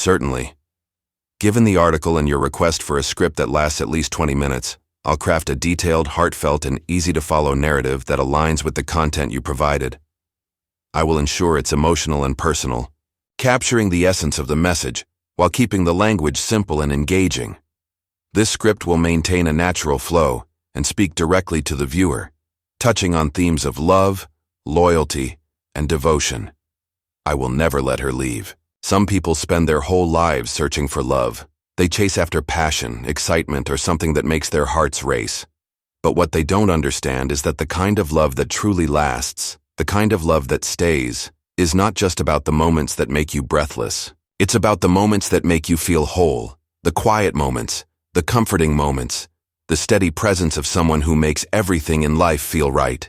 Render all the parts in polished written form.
Certainly. Given the article and your request for a script that lasts at least 20 minutes, I'll craft a detailed, heartfelt, and easy-to-follow narrative that aligns with the content you provided. I will ensure it's emotional and personal, capturing the essence of the message while keeping the language simple and engaging. This script will maintain a natural flow and speak directly to the viewer, touching on themes of love, loyalty, and devotion. I will never let her leave. Some people spend their whole lives searching for love. They chase after passion, excitement, or something that makes their hearts race. But what they don't understand is that the kind of love that truly lasts, the kind of love that stays, is not just about the moments that make you breathless. It's about the moments that make you feel whole, the quiet moments, the comforting moments, the steady presence of someone who makes everything in life feel right.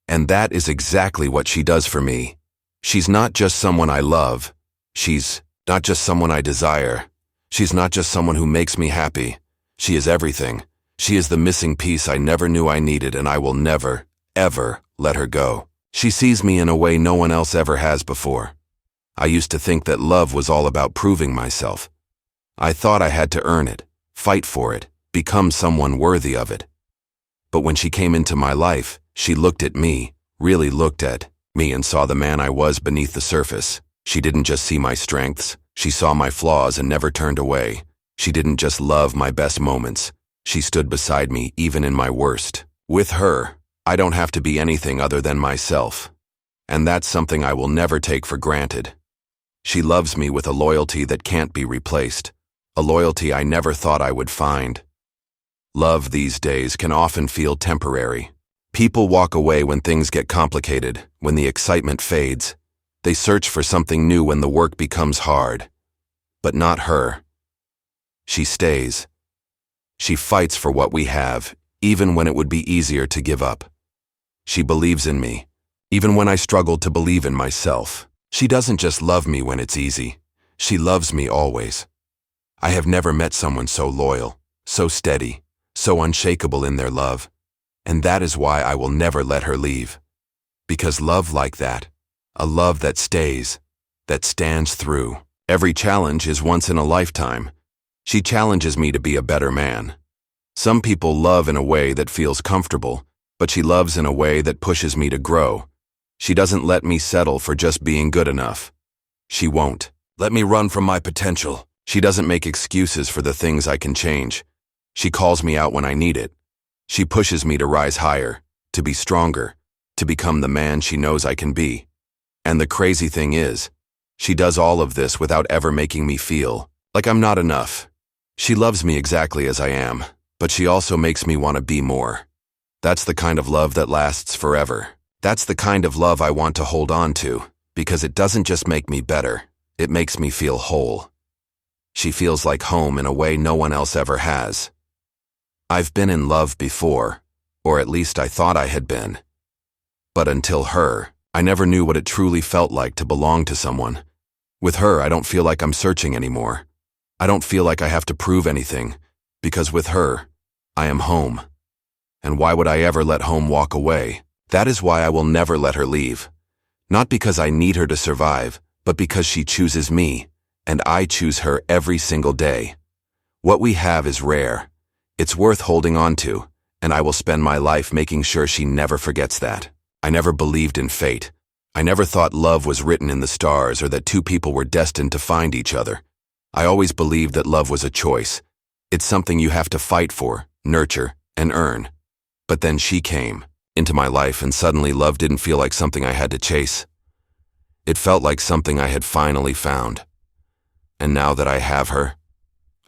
And that is exactly what she does for me. She's not just someone I love. She's not just someone I desire. She's not just someone who makes me happy. She is everything. She is the missing piece I never knew I needed, and I will never, ever let her go. She sees me in a way no one else ever has before. I used to think that love was all about proving myself. I thought I had to earn it, fight for it, become someone worthy of it. But when she came into my life, she looked at me, really looked at me, and saw the man I was beneath the surface. She didn't just see my strengths, she saw my flaws and never turned away. She didn't just love my best moments, she stood beside me even in my worst. With her, I don't have to be anything other than myself. And that's something I will never take for granted. She loves me with a loyalty that can't be replaced, a loyalty I never thought I would find. Love these days can often feel temporary. People walk away when things get complicated, when the excitement fades. They search for something new when the work becomes hard. But not her. She stays. She fights for what we have, even when it would be easier to give up. She believes in me, even when I struggle to believe in myself. She doesn't just love me when it's easy. She loves me always. I have never met someone so loyal, so steady, so unshakable in their love. And that is why I will never let her leave. Because love like that, a love that stays, that stands through every challenge, is once in a lifetime. She challenges me to be a better man. Some people love in a way that feels comfortable, but she loves in a way that pushes me to grow. She doesn't let me settle for just being good enough. She won't let me run from my potential. She doesn't make excuses for the things I can change. She calls me out when I need it. She pushes me to rise higher, to be stronger, to become the man she knows I can be. And the crazy thing is, she does all of this without ever making me feel like I'm not enough. She loves me exactly as I am, but she also makes me want to be more. That's the kind of love that lasts forever. That's the kind of love I want to hold on to, because it doesn't just make me better, it makes me feel whole. She feels like home in a way no one else ever has. I've been in love before, or at least I thought I had been. But until her, I never knew what it truly felt like to belong to someone. With her, I don't feel like I'm searching anymore. I don't feel like I have to prove anything, because with her, I am home. And why would I ever let home walk away? That is why I will never let her leave. Not because I need her to survive, but because she chooses me, and I choose her every single day. What we have is rare. It's worth holding on to, and I will spend my life making sure she never forgets that. I never believed in fate. I never thought love was written in the stars or that two people were destined to find each other. I always believed that love was a choice. It's something you have to fight for, nurture, and earn. But then she came into my life, and suddenly love didn't feel like something I had to chase. It felt like something I had finally found. And now that I have her,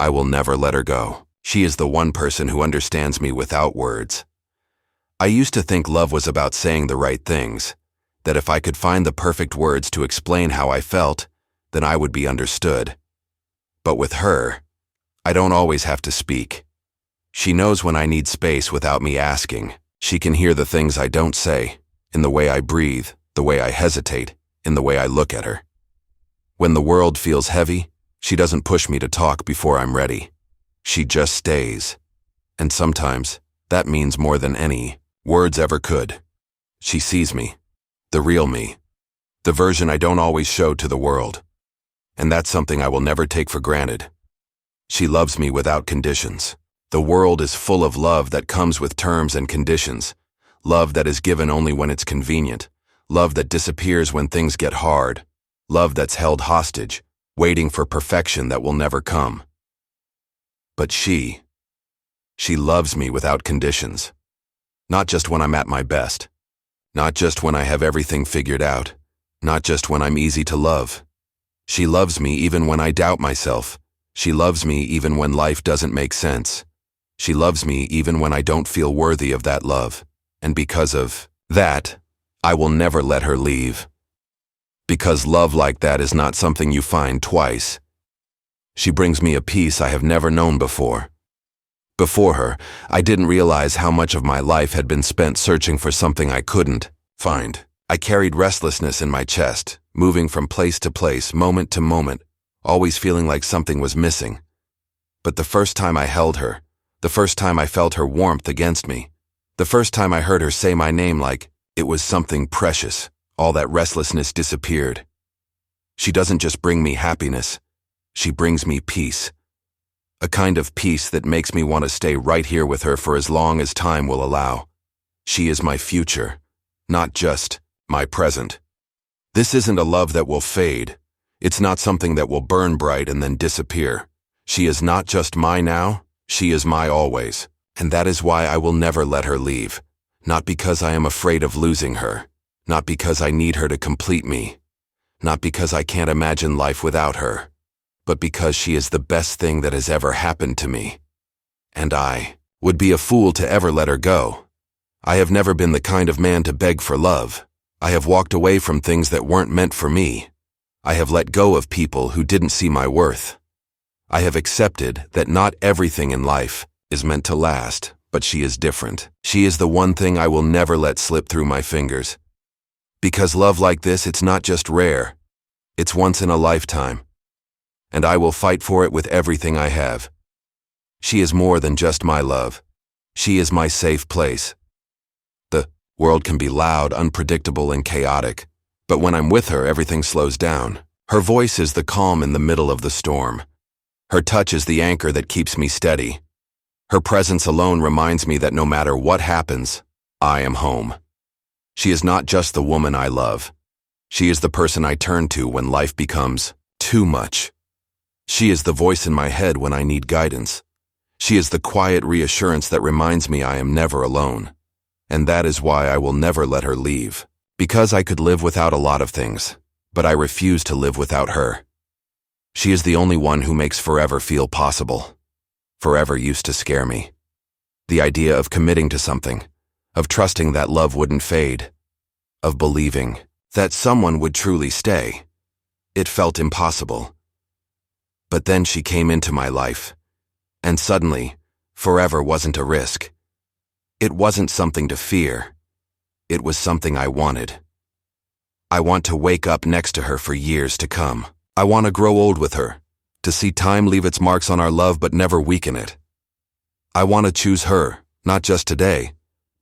I will never let her go. She is the one person who understands me without words. I used to think love was about saying the right things, that if I could find the perfect words to explain how I felt, then I would be understood. But with her, I don't always have to speak. She knows when I need space without me asking. She can hear the things I don't say, in the way I breathe, the way I hesitate, in the way I look at her. When the world feels heavy, she doesn't push me to talk before I'm ready. She just stays. And sometimes, that means more than any words ever could. She sees me, the real me, the version I don't always show to the world. and that's something I will never take for granted. She loves me without conditions. The world is full of love that comes with terms and conditions. Love that is given only when it's convenient. Love that disappears when things get hard. Love that's held hostage, waiting for perfection that will never come. But she loves me without conditions. Not just when I'm at my best. Not just when I have everything figured out. Not just when I'm easy to love. She loves me even when I doubt myself. She loves me even when life doesn't make sense. She loves me even when I don't feel worthy of that love. And because of that, I will never let her leave. Because love like that is not something you find twice. She brings me a peace I have never known before. Before her, I didn't realize how much of my life had been spent searching for something I couldn't find. I carried restlessness in my chest, moving from place to place, moment to moment, always feeling like something was missing. But the first time I held her, the first time I felt her warmth against me, the first time I heard her say my name like it was something precious, all that restlessness disappeared. She doesn't just bring me happiness, she brings me peace. A kind of peace that makes me want to stay right here with her for as long as time will allow. She is my future, not just my present. This isn't a love that will fade. It's not something that will burn bright and then disappear. She is not just my now, she is my always. And that is why I will never let her leave. Not because I am afraid of losing her. Not because I need her to complete me. Not because I can't imagine life without her. But because she is the best thing that has ever happened to me. And I would be a fool to ever let her go. I have never been the kind of man to beg for love. I have walked away from things that weren't meant for me. I have let go of people who didn't see my worth. I have accepted that not everything in life is meant to last, but she is different. She is the one thing I will never let slip through my fingers. Because love like this, it's not just rare. It's once in a lifetime. And I will fight for it with everything I have. She is more than just my love. She is my safe place. The world can be loud, unpredictable, and chaotic. But when I'm with her, everything slows down. Her voice is the calm in the middle of the storm. Her touch is the anchor that keeps me steady. Her presence alone reminds me that no matter what happens, I am home. She is not just the woman I love. She is the person I turn to when life becomes too much. She is the voice in my head when I need guidance. She is the quiet reassurance that reminds me I am never alone. And that is why I will never let her leave. Because I could live without a lot of things, but I refuse to live without her. She is the only one who makes forever feel possible. Forever used to scare me. The idea of committing to something, of trusting that love wouldn't fade, of believing that someone would truly stay. It felt impossible. But then she came into my life, and suddenly, forever wasn't a risk. It wasn't something to fear. It was something I wanted. I want to wake up next to her for years to come. I want to grow old with her, to see time leave its marks on our love but never weaken it. I want to choose her, not just today,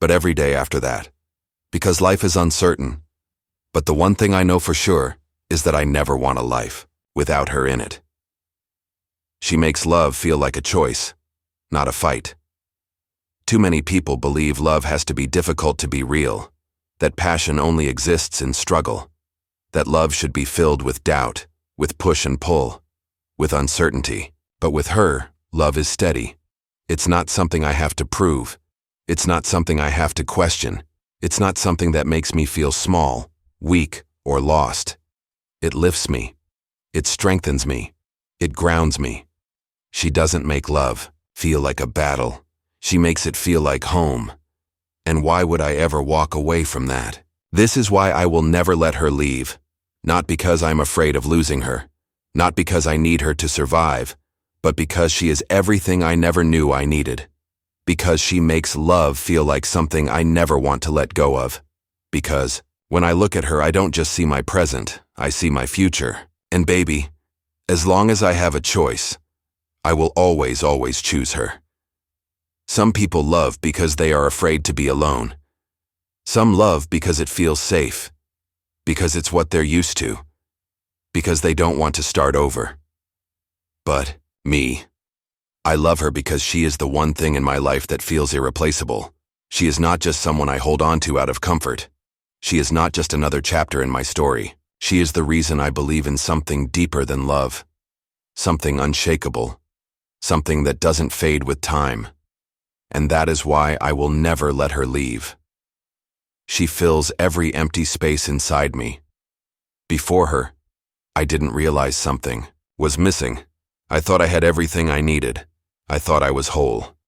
but every day after that. Because life is uncertain. But the one thing I know for sure is that I never want a life without her in it. She makes love feel like a choice, not a fight. Too many people believe love has to be difficult to be real, that passion only exists in struggle, that love should be filled with doubt, with push and pull, with uncertainty. But with her, love is steady. It's not something I have to prove. It's not something I have to question. It's not something that makes me feel small, weak, or lost. It lifts me. It strengthens me. It grounds me. She doesn't make love feel like a battle. She makes it feel like home. And why would I ever walk away from that? This is why I will never let her leave. Not because I'm afraid of losing her. Not because I need her to survive. But because she is everything I never knew I needed. Because she makes love feel like something I never want to let go of. Because when I look at her, I don't just see my present, I see my future. And baby, as long as I have a choice, I will always choose her. Some people love because they are afraid to be alone. Some love because it feels safe, because it's what they're used to. because they don't want to start over. But me. I love her because she is the one thing in my life that feels irreplaceable. She is not just someone I hold on to out of comfort. She is not just another chapter in my story. She is the reason I believe in something deeper than love. Something unshakable. Something that doesn't fade with time. And that is why I will never let her leave. She fills every empty space inside me. Before her, I didn't realize something was missing. I thought I had everything I needed. I thought I was whole.